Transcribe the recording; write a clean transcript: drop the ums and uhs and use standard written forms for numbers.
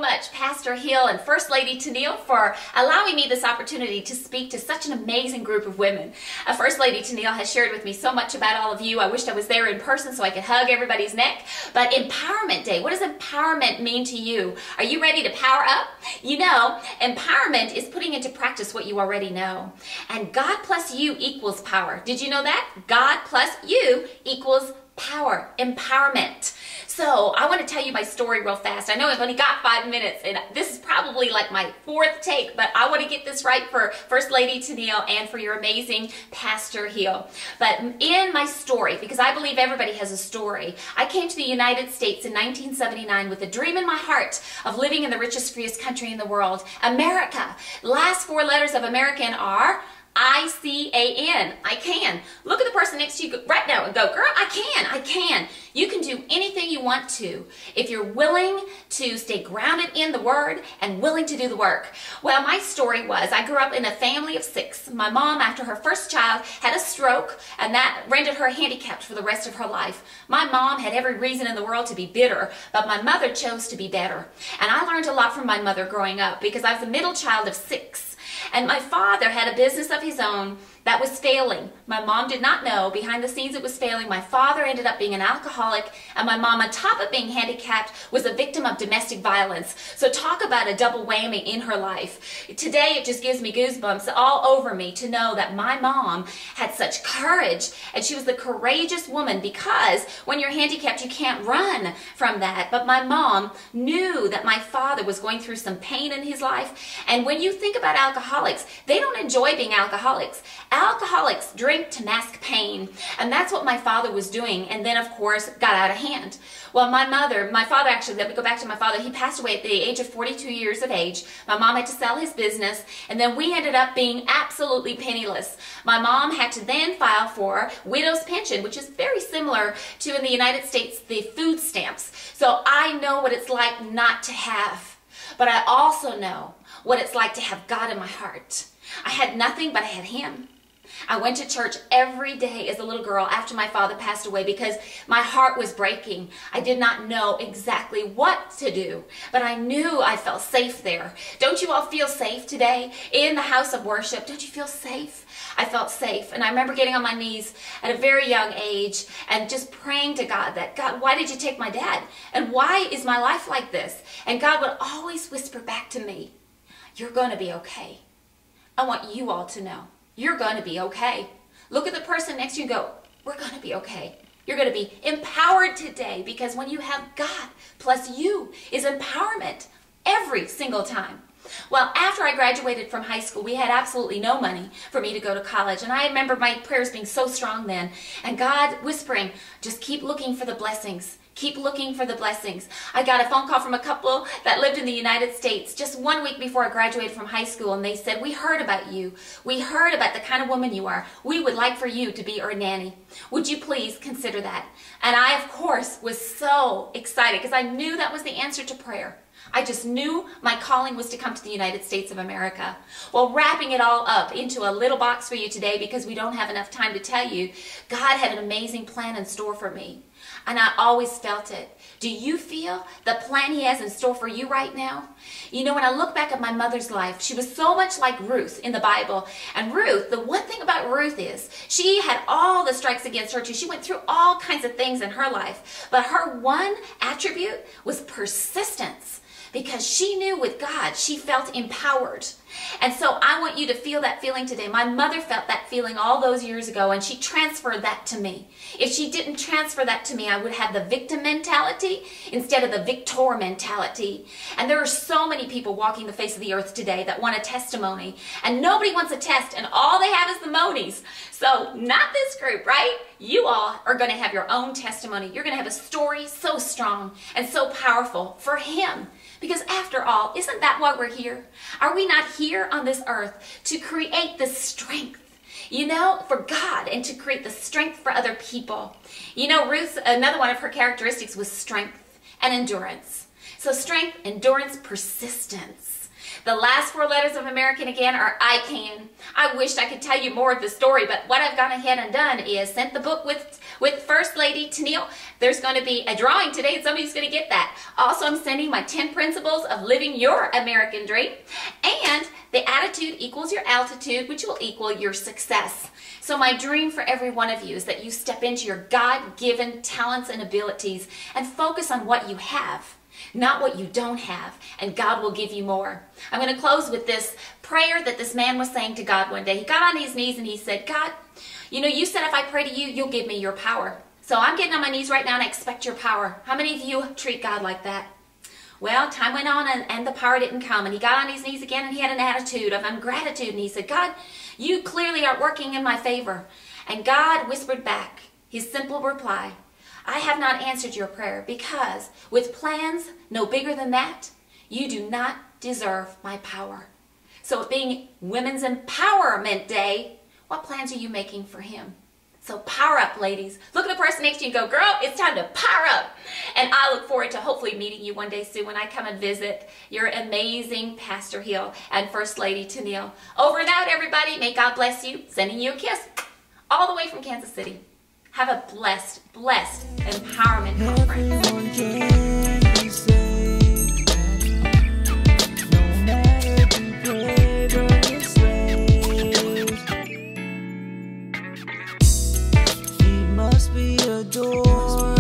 much, Pastor Hill and First Lady Tennille, for allowing me this opportunity to speak to such an amazing group of women. First Lady Tennille has shared with me so much about all of you. I wished I was there in person so I could hug everybody's neck. But Empowerment Day, what does empowerment mean to you? Are you ready to power up? You know, empowerment is putting into practice what you already know. And God plus you equals power. Did you know that? God plus you equals power, empowerment. So I want to tell you my story real fast. I know I've only got 5 minutes, and this is probably like my 4th take, but I want to get this right for First Lady Tennille and for your amazing Pastor Hill. But in my story, because I believe everybody has a story, I came to the United States in 1979 with a dream in my heart of living in the richest, freest country in the world, America. Last 4 letters of American are I-C-A-N. I can. Look at the person next to you right now and go, girl, I can. You can do anything you want to if you're willing to stay grounded in the Word and willing to do the work. Well, my story was I grew up in a family of 6. My mom, after her first child, had a stroke, and that rendered her handicapped for the rest of her life. My mom had every reason in the world to be bitter, but my mother chose to be better. And I learned a lot from my mother growing up because I was the middle child of 6. And my father had a business of his own that was failing. My mom did not know. Behind the scenes it was failing. My father ended up being an alcoholic, and my mom, on top of being handicapped, was a victim of domestic violence. So talk about a double whammy in her life. Today it just gives me goosebumps all over me to know that my mom had such courage, and she was the courageous woman, because when you're handicapped you can't run from that. But my mom knew that my father was going through some pain in his life, and when you think about alcoholics, they don't enjoy being alcoholics. Alcoholics drink to mask pain, and that's what my father was doing, and then of course got out of hand. Well, my father actually, let me go back to my father, he passed away at the age of 42 years of age. My mom had to sell his business, and then we ended up being absolutely penniless. My mom had to then file for widow's pension, which is very similar to, in the United States, the food stamps. So I know what it's like not to have, but I also know what it's like to have God in my heart. I had nothing, but I had Him. I went to church every day as a little girl after my father passed away because my heart was breaking. I did not know exactly what to do, but I knew I felt safe there. Don't you all feel safe today in the house of worship? Don't you feel safe? I felt safe, and I remember getting on my knees at a very young age and just praying to God that, God, why did you take my dad? And why is my life like this? And God would always whisper back to me, you're going to be okay. I want you all to know. You're going to be okay. Look at the person next to you and go, we're going to be okay. You're going to be empowered today, because when you have God plus you is empowerment every single time. Well, after I graduated from high school, we had absolutely no money for me to go to college. And I remember my prayers being so strong then, and God whispering, just keep looking for the blessings. Keep looking for the blessings. I got a phone call from a couple that lived in the United States just 1 week before I graduated from high school, and they said, we heard about you. We heard about the kind of woman you are. We would like for you to be our nanny. Would you please consider that? And I, of course, was so excited because I knew that was the answer to prayer. I just knew my calling was to come to the United States of America. Well, wrapping it all up into a little box for you today, because we don't have enough time to tell you, God had an amazing plan in store for me. And I always felt it. Do you feel the plan He has in store for you right now? You know, when I look back at my mother's life, she was so much like Ruth in the Bible. And Ruth, the one thing about Ruth is she had all the strikes against her too. She went through all kinds of things in her life. But her one attribute was persistence. Because she knew with God, she felt empowered. And so I want you to feel that feeling today. My mother felt that feeling all those years ago, and she transferred that to me. If she didn't transfer that to me, I would have the victim mentality instead of the victor mentality. And there are so many people walking the face of the earth today that want a testimony, and nobody wants a test, and all they have is the monies. So not this group, right? You all are going to have your own testimony. You're going to have a story so strong and so powerful for Him. Because after all, isn't that why we're here? Are we not here on this earth to create the strength, you know, for God, and to create the strength for other people? You know, Ruth, another one of her characteristics was strength and endurance. So strength, endurance, persistence. The last four letters of American again are I can. I wished I could tell you more of the story, but what I've gone ahead and done is sent the book with First Lady Tennille. There's going to be a drawing today and somebody's going to get that. Also, I'm sending my 10 principles of living your American dream. And the attitude equals your altitude, which will equal your success. So my dream for every one of you is that you step into your God-given talents and abilities and focus on what you have, not what you don't have, and God will give you more. I'm going to close with this prayer that this man was saying to God one day. He got on his knees and he said, God, you know, you said if I pray to you, you'll give me your power. So I'm getting on my knees right now and I expect your power. How many of you treat God like that? Well, time went on and the power didn't come, and he got on his knees again and he had an attitude of ungratitude, and he said, God, you clearly are working in my favor. And God whispered back his simple reply, I have not answered your prayer because with plans no bigger than that, you do not deserve my power. So it being Women's Empowerment Day, what plans are you making for him? So power up, ladies. Look at the person next to you and go, girl, it's time to power up. And I look forward to hopefully meeting you one day soon when I come and visit your amazing Pastor Hill and First Lady Tennille. Over and out, everybody. May God bless you. Sending you a kiss all the way from Kansas City. Have a blessed, blessed empowerment conference. Be adored.